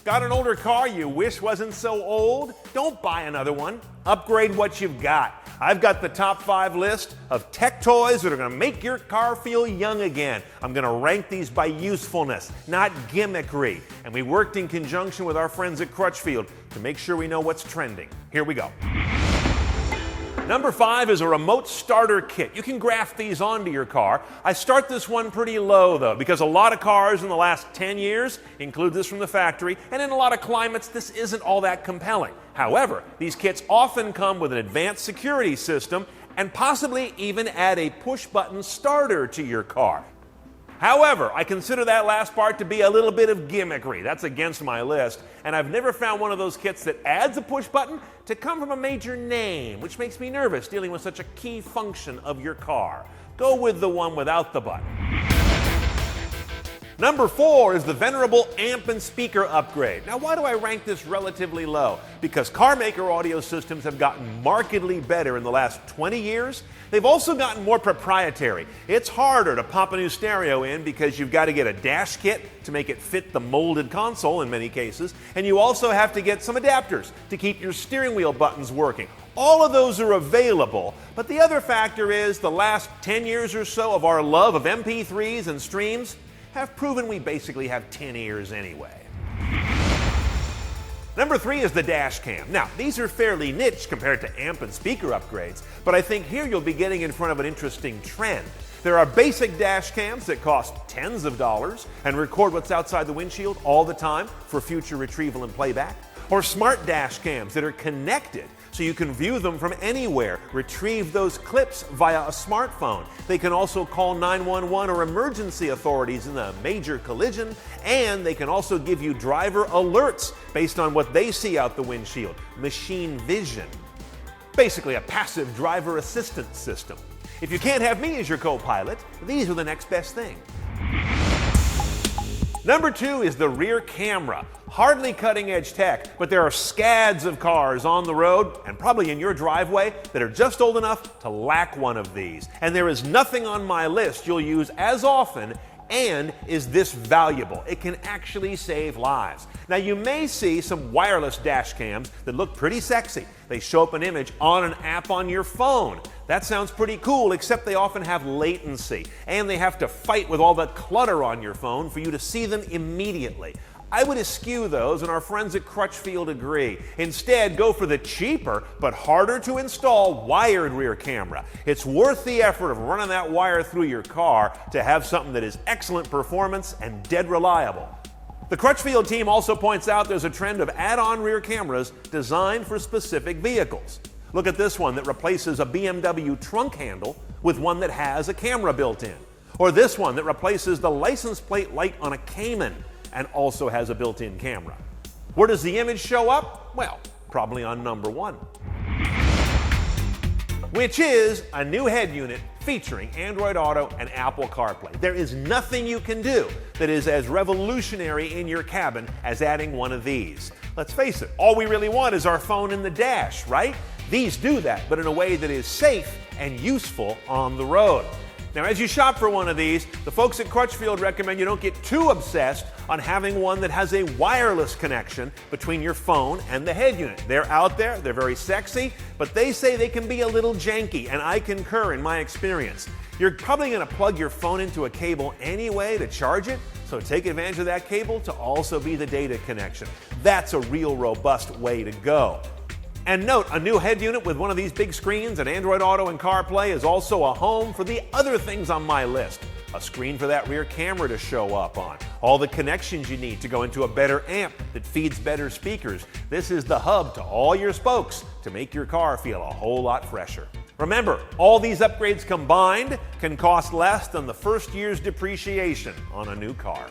Got an older car you wish wasn't so old? Don't buy another one. Upgrade what you've got. I've got the top 5 list of tech toys that are going to make your car feel young again. I'm going to rank these by usefulness, not gimmickry. And we worked in conjunction with our friends at Crutchfield to make sure we know what's trending. Here we go. Number 5 is a remote starter kit. You can graft these onto your car. I start this one pretty low though, because a lot of cars in the last 10 years include this from the factory, and in a lot of climates this isn't all that compelling. However, these kits often come with an advanced security system and possibly even add a push-button starter to your car. However, I consider that last part to be a little bit of gimmickry. That's against my list, and I've never found one of those kits that adds a push button to come from a major name, which makes me nervous dealing with such a key function of your car. Go with the one without the button. Number 4 is the venerable amp and speaker upgrade. Now, why do I rank this relatively low? Because car maker audio systems have gotten markedly better in the last 20 years. They've also gotten more proprietary. It's harder to pop a new stereo in because you've got to get a dash kit to make it fit the molded console in many cases, and you also have to get some adapters to keep your steering wheel buttons working. All of those are available, but the other factor is the last 10 years or so of our love of MP3s and streams have proven we basically have 10 ears anyway. Number 3 is the dash cam. Now, these are fairly niche compared to amp and speaker upgrades, but I think here you'll be getting in front of an interesting trend. There are basic dash cams that cost tens of dollars and record what's outside the windshield all the time for future retrieval and playback. Or smart dash cams that are connected so you can view them from anywhere, retrieve those clips via a smartphone. They can also call 911 or emergency authorities in a major collision, and they can also give you driver alerts based on what they see out the windshield. Machine vision. Basically a passive driver assistance system. If you can't have me as your co-pilot, these are the next best thing. Number 2 is the rear camera. Hardly cutting-edge tech, but there are scads of cars on the road and probably in your driveway that are just old enough to lack one of these. And there is nothing on my list you'll use as often and is this valuable. It can actually save lives. Now, you may see some wireless dash cams that look pretty sexy. They show up an image on an app on your phone. That sounds pretty cool, except they often have latency, and they have to fight with all the clutter on your phone for you to see them immediately. I would eschew those, and our friends at Crutchfield agree. Instead, go for the cheaper but harder to install wired rear camera. It's worth the effort of running that wire through your car to have something that is excellent performance and dead reliable. The Crutchfield team also points out there's a trend of add-on rear cameras designed for specific vehicles. Look at this one that replaces a BMW trunk handle with one that has a camera built in. Or this one that replaces the license plate light on a Cayman and also has a built-in camera. Where does the image show up? Well, probably on number 1. Which is a new head unit featuring Android Auto and Apple CarPlay. There is nothing you can do that is as revolutionary in your cabin as adding one of these. Let's face it, all we really want is our phone in the dash, right? These do that, but in a way that is safe and useful on the road. Now, as you shop for one of these, the folks at Crutchfield recommend you don't get too obsessed on having one that has a wireless connection between your phone and the head unit. They're out there, they're very sexy, but they say they can be a little janky, and I concur in my experience. You're probably going to plug your phone into a cable anyway to charge it, so take advantage of that cable to also be the data connection. That's a real robust way to go. And note, a new head unit with one of these big screens and Android Auto and CarPlay is also a home for the other things on my list. A screen for that rear camera to show up on. All the connections you need to go into a better amp that feeds better speakers. This is the hub to all your spokes to make your car feel a whole lot fresher. Remember, all these upgrades combined can cost less than the first year's depreciation on a new car.